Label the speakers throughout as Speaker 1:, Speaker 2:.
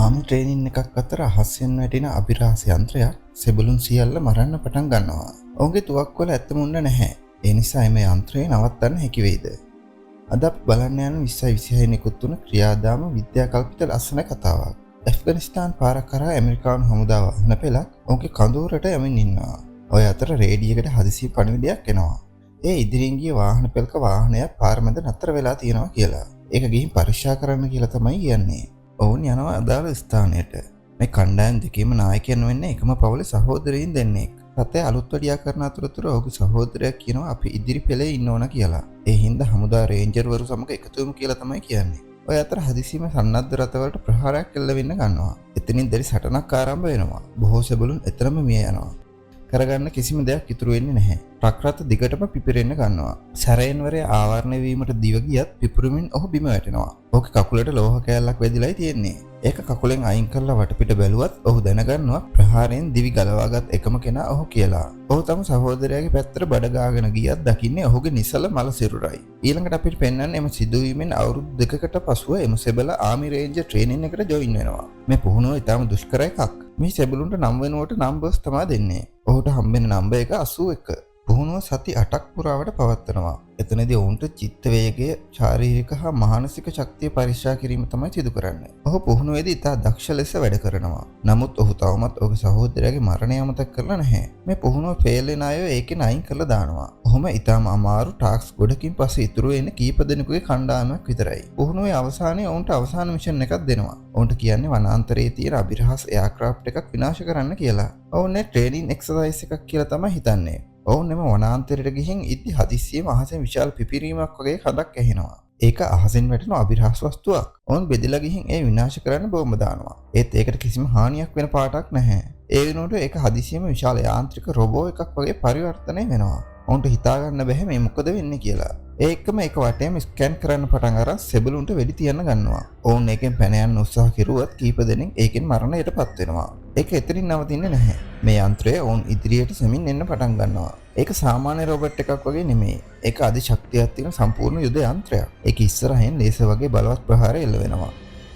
Speaker 1: Army training එකක් අතර අහස්යෙන් වැටෙන අභිරහස යන්ත්‍රයක් සෙබළුන් සියල්ල මරන්න පටන් ගන්නවා. ඔහුගේ තුවක්කුවල ඇත්තමුන්න නැහැ. ඒ නිසා එම යන්ත්‍රය නවත්තන්න හැකි වෙයිද? අද අපි බලන්න යන 2026 නිකුත් වුණ ක්‍රියාදාම විද්‍යාකල්පිත ලස්සන කතාවක්. ඇෆ්ගනිස්තාන් පාරක් කරා ඇමරිකානු හමුදා වාහන පෙළක් ඔහුගේ කඳවුරට යමින් ඉන්නවා. ඔය අතර රේඩියකට හදිසි පණිවිඩයක් එනවා. ඒ ඉදිරියෙන් ගිය වාහන පෙළක වාහනයක් පාර මැද නතර වෙලා තියෙනවා කියලා. ඒක ගිහින් පරීක්ෂා කරන්න කියලා තමයි කියන්නේ. ඔවුන් යනවා අදාළ ස්ථානයට. මේ කණ්ඩායම් දෙකේම නායකයන් වෙන්නේ එකම පවුලේ සහෝදරයින් දෙන්නෙක්. රටේ අලුත් වැඩියා කරන අතරතුර ඔහුගේ සහෝදරයා කියනවා අපි ඉදිරි පෙළේ ඉන්න ඕන කියලා. ඒ හින්දා හමුදා රේන්ජර්වරු සමග එකතු වෙමු කියලා තමයි කියන්නේ. ඔය අතර හදිසියෙම සන්නද්ධ රථවලට ප්‍රහාරයක් එල්ල වෙන්න ගන්නවා. එතනින් දැඩි සටනක් ආරම්භ වෙනවා. බොහෝ සෙබළුන් එතරම් මිය යනවා. කරගන්න කිසිම දෙයක් ඉතුරු වෙන්නේ නැහැ. ට්‍රක් රථ දිගටම පිපිරෙන්න ගන්නවා. සැරයෙන්වරේ ආවරණය වීමට දිව ගියත් පිපුරුමින් ඔහු බිම වැටෙනවා. ඔහුගේ කකුලට ලෝහ කෑල්ලක් වැදිලායි තියෙන්නේ. ඒක කකුලෙන් අයින් කරලා වටපිට බැලුවත් ඔහු දැනගන්නවා ප්‍රහාරයෙන් දිවි ගලවාගත් එකම කෙනා ඔහු කියලා. ඔහු තම සහෝදරයාගේ පැත්තට බඩ ගාගෙන ගියත් දකින්නේ ඔහුගේ නිසල මල සිරුරයි. ඊළඟට අපිට පෙන්වන්නේ එම සිදුවීමෙන් අවුරුදු දෙකකට පසුව එම සෙබළ ආමි රේන්ජර් ට්‍රේනින් එකට ජොයින් වෙනවා. මේ පුහුණුව ඉතාම දුෂ්කර එකක්. මේ සෙබළුන්ට නම් වෙනුවට නම්බර්ස් තමයි දෙන්නේ. ඔහුට හම්බෙන නම්බර් එක 81. පුහුණුව සති 8ක් පුරාවට පවත්වනවා. එතනදී ඔවුන්ට චිත්ත වේගය, ශාරීරික හා මානසික ශක්තිය පරීක්ෂා කිරීම තමයි සිදු කරන්නේ. ඔහු පුහුණුවේදී ඉතා දක්ෂ ලෙස වැඩ කරනවා. නමුත් ඔහු තවමත් ඔහුගේ සහෝදරයාගේ මරණය අමතක කරලා නැහැ. මේ පුහුණුව ෆේල් වෙන අය ඒකෙන් අයින් කරලා දානවා. ඔහොම ඉතාම අමාරු ටාස්ක් ගොඩකින් පස්සේ ඉතුරු වෙන්නේ කීප දෙනෙකුගේ කණ්ඩායමක් විතරයි. පුහුණුවේ අවසානයේ ඔවුන්ට අවසාන මිෂන් එකක් දෙනවා. ඔවුන්ට කියන්නේ වනාන්තරයේ තියෙන අභිරහස් එයාක්‍රාෆ්ට් එකක් විනාශ කරන්න කියලා. ඔවුන් ට්‍රේනින් එක්සර්සයිස් එකක් කියලා තමයි හිතන්නේ. ඔවුන් එම වනාන්තරයට ගිහින් ඉදි හදිස්සියම අහසෙන් විශාල පිපිරීමක් වගේ කඩක් ඇහෙනවා. ඒක අහසෙන් වැටෙන අභිරහස් වස්තුවක්. ඔවුන් බෙදලා ගිහින් ඒ විනාශ කරන්න බෝම්බ දානවා. ඒත් ඒකට කිසිම හානියක් වෙන පාටක් නැහැ. ඒ වෙනුවට ඒක හදිසියෙම විශාල යාන්ත්‍රික රොබෝ එකක් වගේ පරිවර්තනය වෙනවා. ඔවුන්ට හිතාගන්න බැහැ මේ මොකද වෙන්නේ කියලා. ඒ එක්කම ඒක වටේම ස්කෑන් කරන්න පටන් අරන් සෙබළුන්ට වෙඩි තියන්න ගන්නවා. ඔවුන් ඒකෙන් පැන යන්න උත්සාහ කෙරුවත් කීප දෙනෙක් ඒකෙන් මරණයටපත් වෙනවා. ඒක එතනින් නවතින්නේ නැහැ. මේ යන්ත්‍රය ඔවුන් ඉදිරියට සෙමින් එන්න පටන් ගන්නවා. ඒක සාමාන්‍ය රොබොට් එකක් වගේ නෙමෙයි. ඒක අධි ශක්තියක් තියෙන සම්පූර්ණ යුද යන්ත්‍රයක්. ඒක ඉස්සරහින් ලේසර් වගේ බලවත් ප්‍රහාර එල්ල වෙනවා.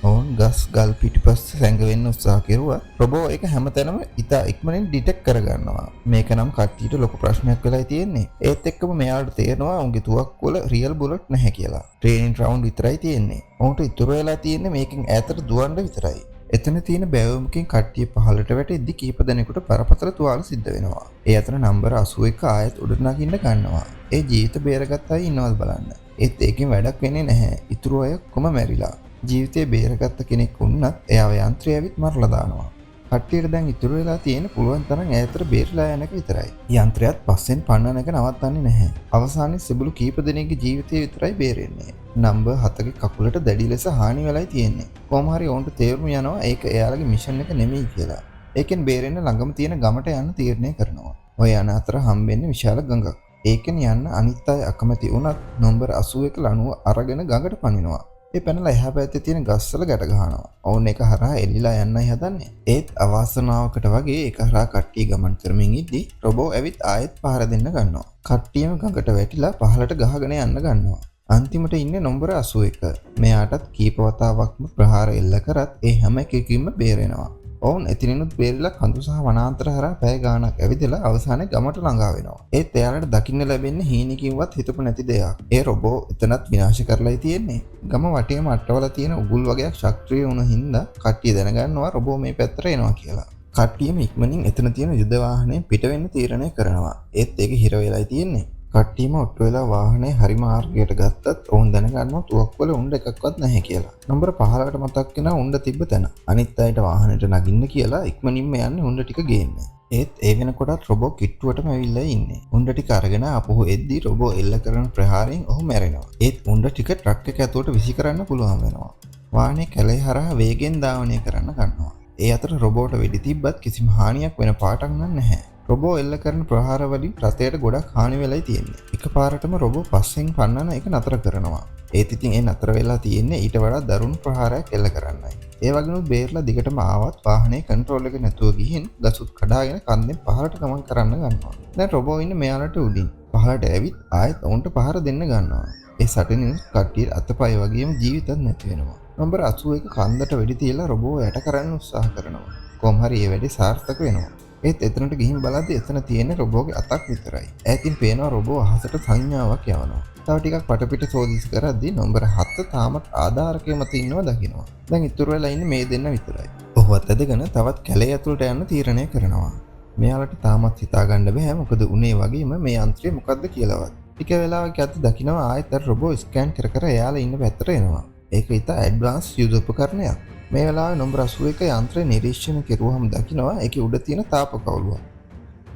Speaker 1: ඔවුන් ගස් ගල් පිටිපස්සේ සැඟවෙන්න උත්සාහ කෙරුවා. රොබෝ ඒක හැමතැනම ඉතා ඉක්මනින් ඩිටෙක්ට් කරගන්නවා. මේක නම් කට්ටියට ලොකු ප්‍රශ්නයක් වෙලායි තියෙන්නේ. ඒත් එක්කම මෙයාට තේරෙනවා උන්ගේ තුවක්කුවල රියල් බුලට් නැහැ කියලා. ට්‍රේනින් රවුන්ඩ් විතරයි තියෙන්නේ. ඔවුන්ට ඉතුරු වෙලා තියෙන්නේ මේකෙන් ඈතට දුවන්න විතරයි. එතන තියෙන බැවුමකින් කට්ටිය පහළට වැටෙද්දි කීප දෙනෙකුට බරපතල තුවාල සිද්ධ වෙනවා. ඒ අතර නම්බර 81 ආයෙත් උඩට නගින්න ගන්නවා. ඒ ජීවිත බේරගත්ත අය ඉන්නවද බලන්න. ඒත් ඒකෙන් වැඩක් වෙන්නේ නැහැ. ඉතුරු අය කොම මැරිලා. ජීවිතේ බේරගත්ත කෙනෙක් වුණත් එයාව යන්ත්‍රය ඇවිත් මරලා දානවා. කට්ටියට දැන් ඉතුරු වෙලා තියෙන පුළුවන් තරම් ඈතට බේරලා යන එක විතරයි. යන්ත්‍රයත් පස්සෙන් පන්නන එක නවත්තන්නේ නැහැ. අවසානයේ සෙබළු කීප දෙනෙක්ගේ ජීවිතය විතරයි බේරෙන්නේ. නම්බර් 7ගේ කකුලට දැඩි ලෙස හානි වෙලයි තියෙන්නේ. කොහොම හරි ඔවුන්ට තේරුම් යනවා ඒක එයාලගේ මිෂන් එක නෙමෙයි කියලා. ඒකෙන් බේරෙන්න ළඟම තියෙන ගමට යන්න තීරණය කරනවා. ඔය යන අතර හම්බෙන්නේ විශාල ගඟක්. ඒකෙන් යන්න අනිත් අය අකමැති වුණත් නම්බර් 81 ලණුව අරගෙන ගඟට පනිනවා. ඒ පැනලා එහා පැත්තේ තියෙන ගස්වල ගැට ගහනවා. ඔවුන් ඒක හරහා එල්ලිලා යන්නයි හදන්නේ. ඒත් අවාසනාවකට වගේ ඒක හරහා කට්ටිය ගමන් කරමින් ඉද්දි රොබෝ ඇවිත් ආයෙත් පහර දෙන්න ගන්නවා. කට්ටියම ගඟට වැටිලා පහළට ගහගෙන යන්න ගන්නවා. අන්තිමට ඉන්නේ නම්බර 81. මෙයාටත් කීප වතාවක්ම ප්‍රහාර එල්ල කරත් ඒ හැම එකකින්ම බේරෙනවා. ඔවුන් එතනිනුත් බේරිලා කඳු සහ වනාන්තර හරහා පැය ගාණක් ඇවිදලා අවසානයේ ගමට ළඟා වෙනවා. ඒත් එයාලට දකින්න ලැබෙන්නේ හීනකින්වත් හිතපු නැති දෙයක්. ඒ රොබෝ එතනත් විනාශ කරලායි තියෙන්නේ. ගම වටේම අට්ටවල තියෙන උගුල් වගේක් ශක්‍රීය වුණ හින්දා කට්ටිය දැනගන්නවා රොබෝ මේ පැත්තට එනවා කියලා. කට්ටියම ඉක්මනින් එතන තියෙන යුද වාහනේ පිට වෙන්න තීරණය කරනවා. ඒත් ඒක හිර වෙලායි තියෙන්නේ. කට්ටියම ඔට්ටු වෙලා වාහනේ හරි මාර්ගයට ගත්තත් ඔවුන් දැනගන්නවා තුවක්කුවල උණ්ඩ එකක්වත් නැහැ කියලා. නම්බර 15කට මතක් වෙනා උණ්ඩ තිබ්බ තැන. අනිත් අයට වාහනේට නගින්න කියලා ඉක්මනින්ම යන්නේ උණ්ඩ ටික ගේන්න. ඒත් ඒ වෙනකොටත් රොබෝ කිට්ටුවටම ඇවිල්ලා ඉන්නේ. උණ්ඩ ටික අරගෙන ආපහු එද්දි රොබෝ එල්ල කරන ප්‍රහාරයෙන් ඔහු මැරෙනවා. ඒත් උණ්ඩ ටික ට්‍රක් එක ඇතුලට විසි කරන්න පුළුවන් වෙනවා. වාහනේ කැලේ හරහා වේගෙන් ධාවනය කරන්න ගන්නවා. ඒ අතර රොබෝට වෙඩි තිබ්බත් කිසිම හානියක් වෙන පාටක් නැහැ. රොබෝ එල්ල කරන ප්‍රහාර වලින් රථයට ගොඩක් හානි වෙලයි තියෙන්නේ. එකපාරටම රොබෝ පස්සෙන් පන්නන එක නතර කරනවා. ඒත් ඉතින් ඒ නතර වෙලා තියෙන්නේ ඊට වඩා දරුණු ප්‍රහාරයක් එල්ල කරන්නයි. ඒ වගේම බේරලා දිගටම ආවත් වාහනේ කන්ට්‍රෝල් එක නැතුව ගිහින් ගසුත් කඩාගෙන කන්දෙන් පහළට ගමන් කරන්න ගන්නවා. දැන් රොබෝ ඉන්නේ මෙයාලට උඩින්. පහලට ඇවිත් ආයෙත් ඔවුන්ට පහර දෙන්න ගන්නවා. ඒ සටනින් කට්ටිය අතපය වගේම ජීවිතත් නැති වෙනවා. නම්බර 81 කන්දට වෙඩි තියලා රොබෝ යට කරන්න උත්සාහ කරනවා. කොහොම හරි ඒ වැඩේ සාර්ථක වෙනවා. ඒත් එතනට ගිහින් බලද්දී එතන තියෙන රොබෝගේ අතක් විතරයි. ඈතින් පේනවා රොබෝ අහසට සංඥාවක් යවනවා. තව ටිකක් පටපිට සෝදිස් කරද්දී නම්බර 7 තාමත් ආධාරකයේ මත ඉන්නව දකිනවා. දැන් ඉතුරු වෙලා ඉන්නේ මේ දෙන්න විතරයි. ඔහුවත් ඇදගෙන තවත් කැලේ ඇතුළට යන්න තීරණය කරනවා. මෙයාලට තාමත් හිතාගන්න බෑ මොකද උනේ වගේම මේ යන්ත්‍රය මොකද්ද කියලාවත්. ටික වෙලාවක යද්දි දකිනවා ආයෙත් අර රොබෝ ස්කෑන් කර කර එයාලා ඉන්න පැත්තට එනවා. ඒක ඉතා ඇඩ්වාන්ස් යුද උපකරණයක්. මේ වෙලාවේ නම්බර 81 යන්ත්‍රය නිරීක්ෂණය කෙරුවහම දකිනවා ඒකේ උඩ තියෙන තාප කවුළුවක්.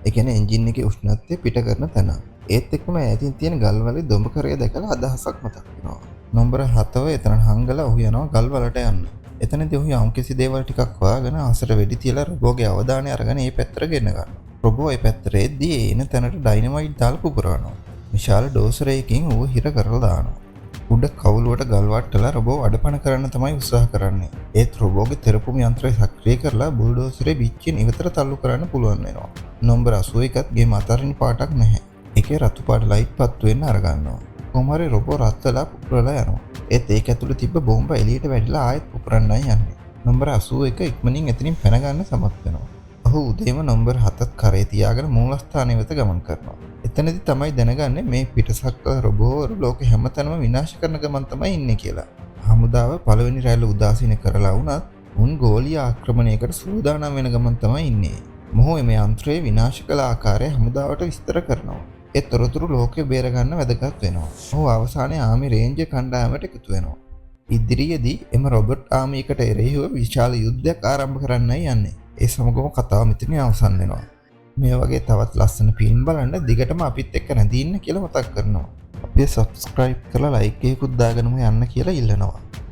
Speaker 1: ඒ කියන්නේ එන්ජින් එකේ උෂ්ණත්වය පිට කරන තැන. ඒත් එක්කම ඈතින් තියෙන ගල්වලේ දොඹකරය දැකලා අදහසක් මතක් වෙනවා. නම්බර 7 එතන හංගලා ඔහු යනවා ගල්වලට යන්න. එතනදී ඔහු යම්කිසි දේවල් ටිකක් හොයාගෙන අහසට වෙඩි තියලා රොබෝගේ අවධානය අරගෙන ඒ පැත්තට ගෙන ගන්නවා. රොබෝ ඒ පැත්තට එද්දී එන තැනට ඩයිනමයිට් දාලා පුපුරනවා. විශාල ඩෝසරයකින් ඌ හිර කරලා දානවා. උඩ කවුලුවට ගල් වට්ටලා රොබෝ අඩපණ කරන්න තමයි උත්සාහ කරන්නේ. ඒත් රොබෝගේ තෙරපුම් යන්ත්‍රය සක්‍රිය කරලා බුල්ඩෝසරේ පිච්චෙන් ඉවතට තල්ලු කරන්න පුළුවන් වෙනවා. නම්බර 81ත් ගේ මතරින් පාටක් නැහැ. ඒකේ රතු පාට ලයිට් පත්තු වෙන්න අරගන්නවා. කොහොම හරි රොබෝ රත් වෙලා පුපුරලා යනවා. ඒත් ඒක ඇතුළේ තිබ්බ බෝම්බ එළියට වැටිලා ආයෙත් පුපුරන්නයි යන්නේ. නම්බර 81 ඉක්මනින් එතනින් පැන ගන්න සමත් වෙනවා. ඔහු උදේම නම්බර 7ත් කරේ තියාගෙන මූලස්ථානය වෙත ගමන් කරනවා. එතනදී තමයි දැනගන්නේ මේ පිටසක්වල රොබෝවරු ලෝකෙ හැමතැනම විනාශ කරන ගමන් තමයි ඉන්නේ කියලා. හමුදාව පළවෙනි රැල්ල උදාසීන කරලා වුණත් උන් ගෝලීය ආක්‍රමණයකට සූදානම් වෙන ගමන් තමයි ඉන්නේ. මොහු මේ යන්ත්‍රයේ විනාශ කළ ආකාරය හමුදාවට විස්තර කරනවා. ඒ තොරතුරු ලෝකෙ බේර ගන්න වැදගත් වෙනවා. ඔහු අවසානයේ ආමි රේන්ජර් කණ්ඩායමට එකතු වෙනවා. ඉදිරියේදී එම රොබර්ට් ආමියකට එරෙහිව විශාල යුද්ධයක් ආරම්භ කරන්නයි යන්නේ. ඒ සමගම කතාව මෙතනින් අවසන් වෙනවා. මේ වගේ තවත් ලස්සන ෆිල්ම් බලන්න දිගටම අපිත් එක්ක රැඳී ඉන්න කියලා මතක් කරනවා. අපි සබ්ස්ක්‍රයිබ් කරලා ලයික් එකකුත් දාගෙනම යන්න කියලා ඉල්ලනවා.